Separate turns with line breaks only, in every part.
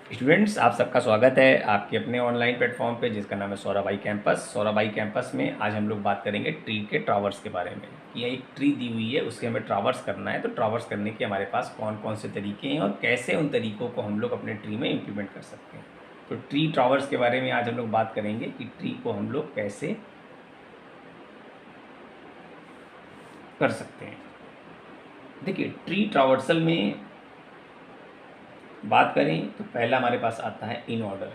Students, आप सबका स्वागत है आपके अपने ऑनलाइन प्लेटफॉर्म पे जिसका नाम है सौरभ आई कैंपस। सौरभ आई कैंपस में आज हम लोग बात करेंगे ट्री के ट्रावर्स के बारे में कि एक ट्री दी हुई है, उसके हमें ट्रावर्स करना है। तो ट्रावर्स करने के हमारे पास कौन कौन से तरीके हैं और कैसे उन तरीकों को हम लोग अपने ट्री में इम्प्लीमेंट कर सकते हैं। तो ट्री ट्रावर्स के बारे में आज हम लोग बात करेंगे कि ट्री को हम लोग कैसे कर सकते हैं। देखिए, ट्री ट्रावर्सल में बात करें तो पहला हमारे पास आता है इन ऑर्डर।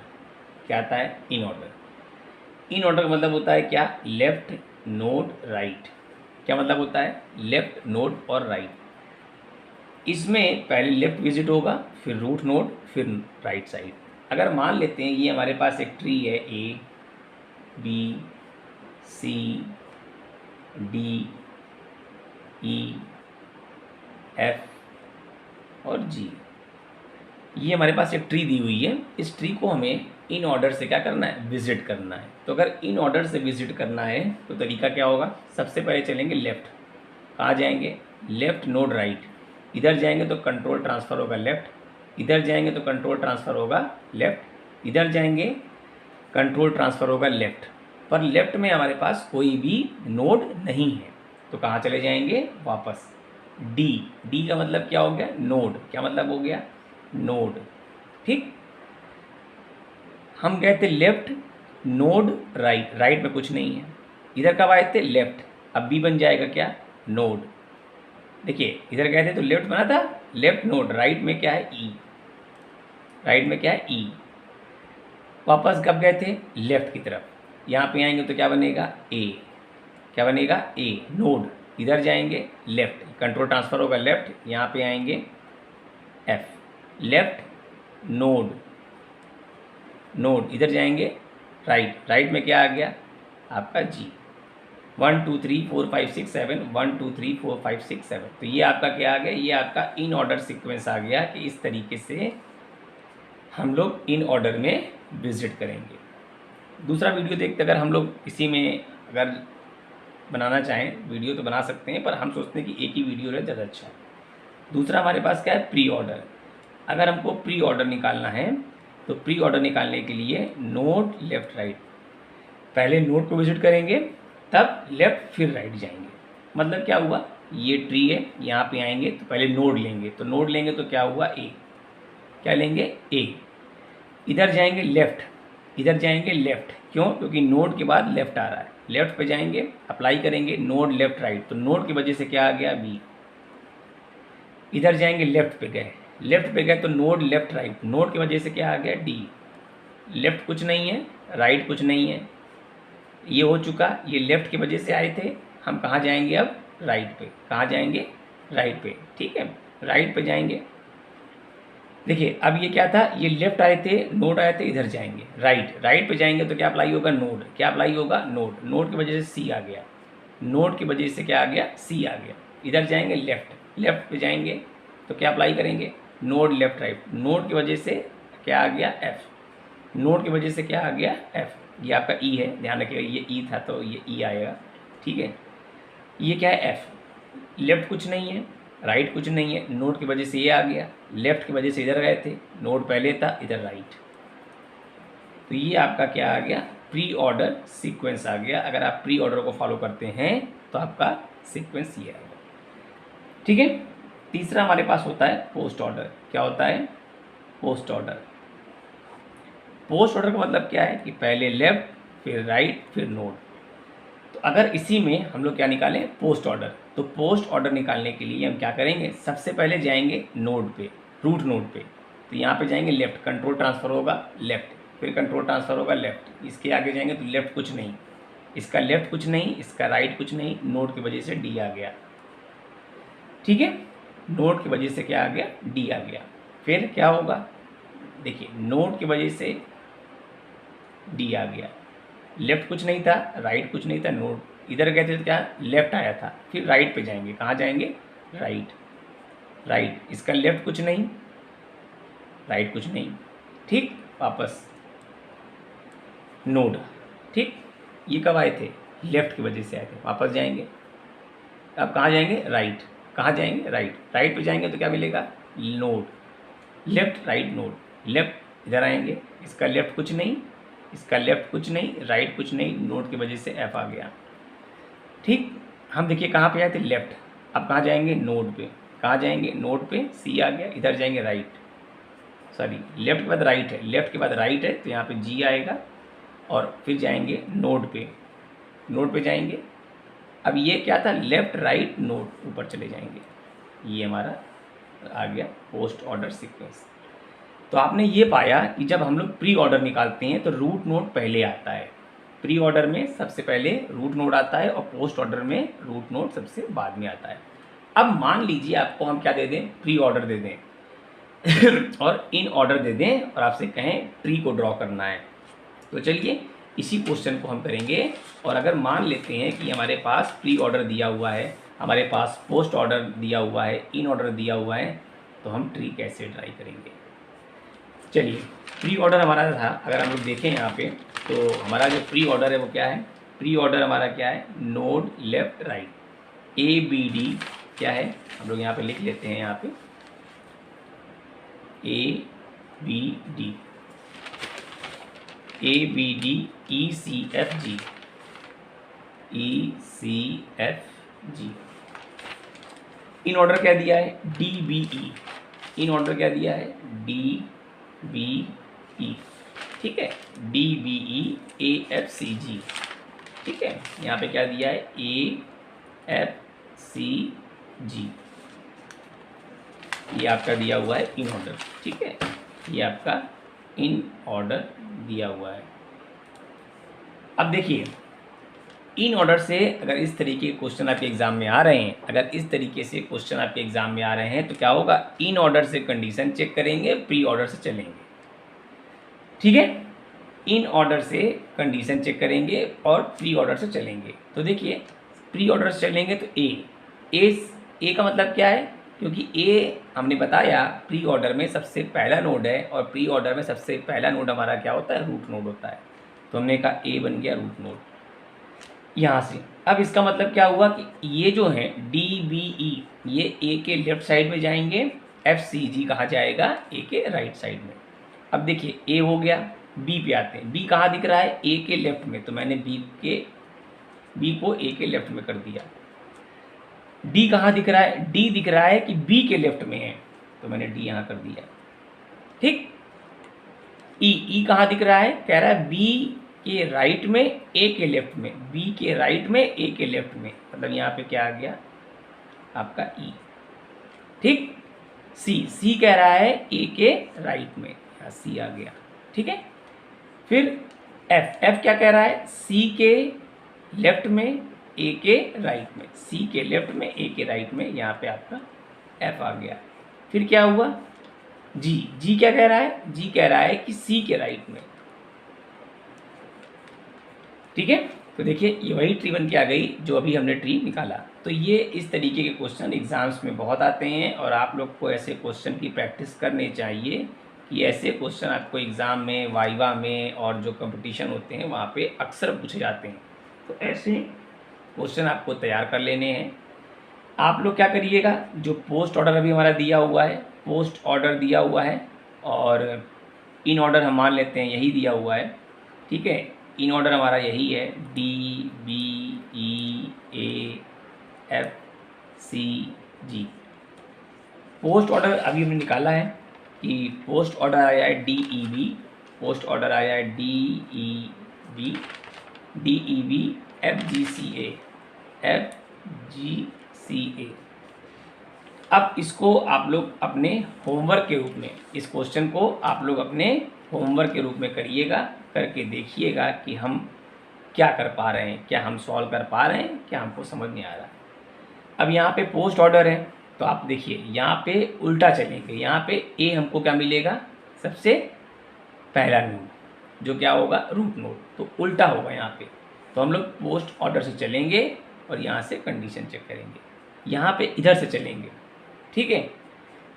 क्या आता है? In order. इन ऑर्डर का मतलब होता है क्या? Left, node, right. क्या मतलब होता है? लेफ्ट, नोड और राइट। इसमें पहले लेफ्ट विजिट होगा, फिर रूट नोड, फिर राइट साइड। अगर मान लेते हैं ये हमारे पास एक ट्री है, A B C D E F और जी, ये हमारे पास एक ट्री दी हुई है। इस ट्री को हमें इन ऑर्डर से क्या करना है? विजिट करना है। तो अगर इन ऑर्डर से विजिट करना है तो तरीका क्या होगा? सबसे पहले चलेंगे लेफ़्ट। कहाँ जाएंगे? Left, node, right. इधर जाएंगे तो कंट्रोल ट्रांसफ़र होगा लेफ़्ट, इधर जाएंगे तो कंट्रोल ट्रांसफ़र होगा लेफ़्ट, इधर जाएंगे कंट्रोल ट्रांसफ़र होगा लेफ़्ट। पर लेफ़्ट में हमारे पास कोई भी नोड नहीं है, तो कहाँ चले जाएंगे? वापस डी। डी का मतलब क्या हो गया? नोड। क्या मतलब हो गया? नोड। ठीक। हम गए थे लेफ्ट, नोड, राइट। राइट में कुछ नहीं है। इधर कब आए थे? लेफ्ट। अब बी बन जाएगा क्या? नोड। देखिए, इधर गए थे तो लेफ्ट बना था, लेफ्ट, नोड। राइट में क्या है? ई। राइट में क्या है? ई। वापस कब गए थे? लेफ्ट की तरफ। यहाँ पे आएंगे तो क्या बनेगा? ए। क्या बनेगा? ए, नोड। इधर जाएंगे लेफ्ट, कंट्रोल ट्रांसफ़र होगा लेफ्ट, यहाँ पे आएंगे एफ, लेफ्ट, नोड, नोड। इधर जाएंगे राइट। राइट में क्या आ गया? आपका जी। 1 2 3 4 5 6 7, 1 2 3 4 5 6 7। तो ये आपका क्या आ गया? ये आपका इन ऑर्डर सीक्वेंस आ गया कि इस तरीके से हम लोग इन ऑर्डर में विजिट करेंगे। दूसरा वीडियो देखते अगर हम लोग इसी में अगर बनाना चाहें वीडियो तो बना सकते हैं, पर हम सोचते हैं कि एक ही वीडियो रहे ज़्यादा अच्छा है। दूसरा हमारे पास क्या है? Pre order. अगर हमको प्री ऑर्डर निकालना है तो प्री ऑर्डर निकालने के लिए नोड, लेफ्ट, राइट। पहले नोड को विजिट करेंगे, तब लेफ्ट, फिर राइट जाएंगे। मतलब क्या हुआ? ये ट्री है, यहाँ पे आएंगे तो पहले नोड लेंगे, तो नोड लेंगे तो क्या हुआ? ए। क्या लेंगे? ए। इधर जाएंगे लेफ्ट, इधर जाएंगे लेफ्ट। क्यों? क्योंकि नोड के बाद लेफ्ट आ रहा है। लेफ्ट पे जाएंगे, अप्लाई करेंगे नोड, लेफ्ट, राइट। तो नोड की वजह से क्या आ गया? बी। इधर जाएंगे लेफ्ट पे गए, लेफ्ट पे गए तो नोड, लेफ्ट, राइट। नोड की वजह से क्या आ गया? डी। लेफ्ट कुछ नहीं है, राइट कुछ नहीं है, ये हो चुका। ये लेफ्ट की वजह से आए थे, हम कहाँ जाएंगे अब? राइट पे। कहाँ जाएंगे? राइट पे। ठीक है, राइट पे जाएंगे। देखिए, अब ये क्या था? ये लेफ्ट आए थे, नोड आए थे, इधर जाएंगे राइट। राइट पे जाएंगे तो क्या अप्लाई होगा? नोड। क्या अप्लाई होगा? नोड। नोड की वजह से सी आ गया, नोड की वजह से क्या आ गया? सी आ गया। इधर जाएंगे लेफ्ट, लेफ्ट पे जाएंगे तो क्या अप्लाई करेंगे? Node, left, right. नोड की वजह से क्या आ गया? एफ। नोड की वजह से क्या आ गया? एफ। ये आपका ई है, ध्यान रखिएगा, ये ई था तो ये ई आएगा। ठीक है, ये क्या है? एफ। लेफ्ट कुछ नहीं है, राइट कुछ नहीं है, नोड की वजह से ये आ गया। लेफ्ट की वजह से इधर गए थे, नोड पहले था, इधर राइट। तो ये आपका क्या आ गया? प्री ऑर्डर सीक्वेंस आ गया। अगर आप प्री ऑर्डर को फॉलो करते हैं तो आपका सीक्वेंस ये आएगा। ठीक है। तीसरा हमारे पास होता है पोस्ट ऑर्डर। क्या होता है? Post order. पोस्ट ऑर्डर का मतलब क्या है कि पहले लेफ्ट, फिर राइट, फिर नोड। तो अगर इसी में हम लोग क्या निकालें? Post order. तो पोस्ट ऑर्डर निकालने के लिए हम क्या करेंगे? सबसे पहले जाएंगे नोड पे, रूट नोड पे। तो यहाँ पे जाएंगे लेफ्ट, कंट्रोल ट्रांसफ़र होगा लेफ्ट, फिर कंट्रोल ट्रांसफ़र होगा लेफ्ट। इसके आगे जाएंगे तो लेफ्ट कुछ नहीं, इसका लेफ्ट कुछ नहीं, इसका राइट कुछ नहीं, नोड की वजह से डी आ गया। ठीक है, नोड की वजह से क्या आ गया? डी आ गया। फिर क्या होगा? देखिए, नोड की वजह से डी आ गया। लेफ्ट कुछ नहीं था, राइट कुछ नहीं था, नोड। इधर गए थे तो क्या? लेफ्ट आया था, फिर राइट पे जाएंगे। कहाँ जाएंगे? राइट। राइट, इसका लेफ्ट कुछ नहीं, राइट कुछ नहीं। ठीक, वापस नोड। ठीक, ये कब आए थे? लेफ्ट की वजह से आए थे, वापस जाएंगे। अब कहाँ जाएंगे? राइट। कहाँ जाएंगे? राइट। राइट पे जाएंगे तो क्या मिलेगा? Node, left, right, node, left, इधर आएंगे, इसका लेफ्ट कुछ नहीं, इसका लेफ्ट कुछ नहीं, राइट कुछ नहीं, नोड की वजह से एफ आ गया। ठीक, हम देखिए कहाँ पे आए थे, लेफ्ट। अब कहाँ जाएंगे, नोड पे। कहाँ जाएंगे, नोड पे, सी आ गया। इधर जाएंगे राइट, सॉरी लेफ्ट के बाद राइट है, लेफ्ट के बाद राइट है तो यहाँ पे जी आएगा। और फिर जाएंगे नोड पे, नोड पे जाएंगे। अब ये क्या था, लेफ्ट राइट नोड, ऊपर चले जाएंगे। ये हमारा आ गया पोस्ट ऑर्डर सीक्वेंस। तो आपने ये पाया कि जब हम लोग प्री ऑर्डर निकालते हैं तो रूट नोड पहले आता है। प्री ऑर्डर में सबसे पहले रूट नोड आता है और पोस्ट ऑर्डर में रूट नोड सबसे बाद में आता है। अब मान लीजिए आपको हम क्या दे दें, प्री ऑर्डर दे दें और इन ऑर्डर दे दें और आपसे कहें ट्री को ड्रॉ करना है। तो चलिए इसी क्वेश्चन को हम करेंगे। और अगर मान लेते हैं कि हमारे पास प्री ऑर्डर दिया हुआ है, हमारे पास पोस्ट ऑर्डर दिया हुआ है, इन ऑर्डर दिया हुआ है, तो हम ट्री कैसे ट्राई करेंगे। चलिए प्री ऑर्डर हमारा था, अगर हम लोग देखें यहाँ पे तो हमारा जो प्री ऑर्डर है वो क्या है, प्री ऑर्डर हमारा क्या है, node left right, A B D क्या है, हम लोग यहाँ पे लिख लेते हैं, यहाँ पे A B D, A B D E C F G, E C F G. In order क्या दिया है, D B E, in order क्या दिया है, डी बी ई, ठीक है, D B E A F C G, ठीक है। यहाँ पे क्या दिया है, ए एफ सी जी, ये आपका दिया हुआ है इन ऑर्डर, ठीक है, ये आपका इन ऑर्डर दिया हुआ है। अब देखिए इन ऑर्डर से अगर इस तरीके के क्वेश्चन आपके एग्जाम में आ रहे हैं, अगर इस तरीके से क्वेश्चन आपके एग्जाम में आ रहे हैं तो क्या होगा, इन ऑर्डर से कंडीशन चेक करेंगे, प्री ऑर्डर से चलेंगे, ठीक है। इन ऑर्डर से कंडीशन चेक करेंगे और प्री ऑर्डर से चलेंगे। तो देखिए प्री ऑर्डर से चलेंगे तो ए का मतलब क्या है, क्योंकि ए हमने बताया प्री ऑर्डर में सबसे पहला नोड है और प्री ऑर्डर में सबसे पहला नोड हमारा क्या होता है, रूट नोड होता है। तो हमने कहा ए बन गया रूट नोड यहाँ से। अब इसका मतलब क्या हुआ कि ये जो है डी बी ई, ये ए के लेफ्ट साइड में जाएंगे, एफ सी जी कहाँ जाएगा, ए के राइट साइड में। अब देखिए ए हो गया, बी पे आते हैं, बी कहाँ दिख रहा है, ए के लेफ्ट में, तो मैंने बी को ए के लेफ्ट में कर दिया। डी कहाँ दिख रहा है, डी दिख रहा है कि बी के लेफ्ट में है, तो मैंने डी यहाँ कर दिया, ठीक। ई कहाँ दिख रहा है, कह रहा है बी के राइट में ए के लेफ्ट में, बी के राइट में ए के लेफ्ट में, मतलब यहाँ पे क्या आ गया आपका ई, ठीक। सी कह रहा है ए के राइट में, यहाँ सी आ गया, ठीक है। फिर एफ क्या कह रहा है, सी के लेफ्ट में ए के राइट में, सी के लेफ्ट में ए के राइट में, यहाँ पे आपका एफ आ गया। फिर क्या हुआ, जी क्या कह रहा है, जी कह रहा है कि सी के राइट में, ठीक है। तो देखिए ये वही ट्री बन के आ गई जो अभी हमने ट्री निकाला। तो ये इस तरीके के क्वेश्चन एग्जाम्स में बहुत आते हैं और आप लोग को ऐसे क्वेश्चन की प्रैक्टिस करनी चाहिए कि ऐसे क्वेश्चन आपको एग्ज़ाम में, वाइवा में और जो कंपटीशन होते हैं वहाँ पे अक्सर पूछे जाते हैं। तो ऐसे क्वेश्चन आपको तैयार कर लेने हैं। आप लोग क्या करिएगा, जो पोस्ट ऑर्डर अभी हमारा दिया हुआ है, पोस्ट ऑर्डर दिया हुआ है और इन ऑर्डर हम मान लेते हैं यही दिया हुआ है, ठीक है। इन ऑर्डर हमारा यही है, D B E A F C G. Post order अभी हमने निकाला है कि पोस्ट ऑर्डर आया है D E B, post order आया है D E B F G C A. अब इसको आप लोग अपने होमवर्क के रूप में, इस क्वेश्चन को आप लोग अपने होमवर्क के रूप में करिएगा, करके देखिएगा कि हम क्या कर पा रहे हैं, क्या हम सॉल्व कर पा रहे हैं, क्या हमको समझ नहीं आ रहा। अब यहाँ पे पोस्ट ऑर्डर है तो आप देखिए यहाँ पे उल्टा चलेंगे, यहाँ पे ए हमको क्या मिलेगा, सबसे पहला नोड जो क्या होगा, रूट नोड, तो उल्टा होगा यहाँ पे। तो हम लोग पोस्ट ऑर्डर से चलेंगे और यहाँ से कंडीशन चेक करेंगे, यहाँ पे इधर से चलेंगे, ठीक है।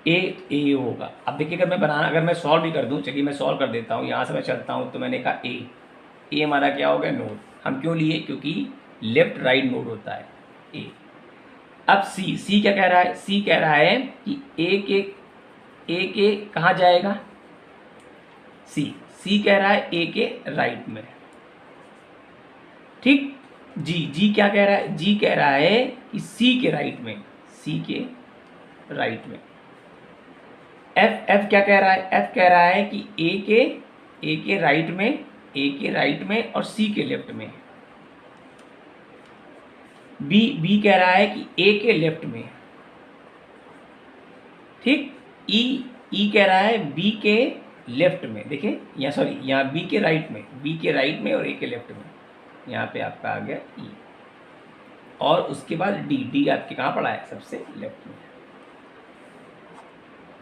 ए होगा। अब देखिए अगर मैं सॉल्व भी कर दूँ, चलिए मैं सॉल्व कर देता हूँ, यहाँ से मैं चलता हूँ तो मैंने कहा ए हमारा क्या हो गया, नोड। हम क्यों लिए, क्योंकि लेफ्ट राइट नोड होता है ए। अब सी क्या कह रहा है, सी कह रहा है कि ए के कहाँ जाएगा, सी, सी कह रहा है ए के राइट में, ठीक। जी, जी क्या कह रहा है, जी कह रहा है कि सी के राइट में, सी के राइट में। एफ, एफ क्या कह रहा है, एफ कह रहा है कि ए के राइट में, ए के राइट में और सी के लेफ्ट में। बी, बी कह रहा है कि ए के लेफ्ट में, ठीक। ई, ई कह रहा है बी के लेफ्ट में, देखिए यहाँ, सॉरी यहाँ बी के राइट में, बी के राइट में और ए के लेफ्ट में, यहाँ पे आपका आ गया ई। और उसके बाद डी, डी आपके कहाँ पड़ा है, सबसे लेफ्ट में।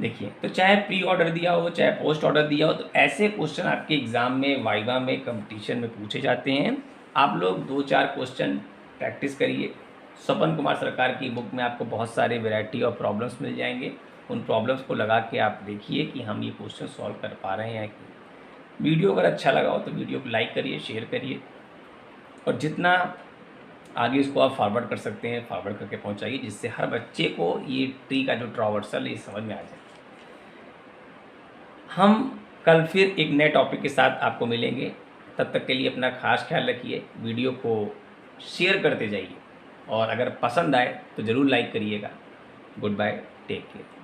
देखिए, तो चाहे प्री ऑर्डर दिया हो चाहे पोस्ट ऑर्डर दिया हो, तो ऐसे क्वेश्चन आपके एग्जाम में, वाइवा में, कंपटीशन में पूछे जाते हैं। आप लोग 2-4 क्वेश्चन प्रैक्टिस करिए। स्वपन कुमार सरकार की बुक में आपको बहुत सारे वैरायटी और प्रॉब्लम्स मिल जाएंगे। उन प्रॉब्लम्स को लगा के आप देखिए कि हम ये क्वेश्चन सॉल्व कर पा रहे हैं कि। वीडियो अगर अच्छा लगा हो तो वीडियो को लाइक करिए, शेयर करिए, और जितना आगे इसको आप फॉरवर्ड कर सकते हैं फॉरवर्ड करके पहुंचाइए, जिससे हर बच्चे को ये ट्री का जो ट्रावर्सल है ये समझ में आ जाए। हम कल फिर एक नए टॉपिक के साथ आपको मिलेंगे। तब तक के लिए अपना खास ख्याल रखिए, वीडियो को शेयर करते जाइए, और अगर पसंद आए तो ज़रूर लाइक करिएगा। Good bye, take care.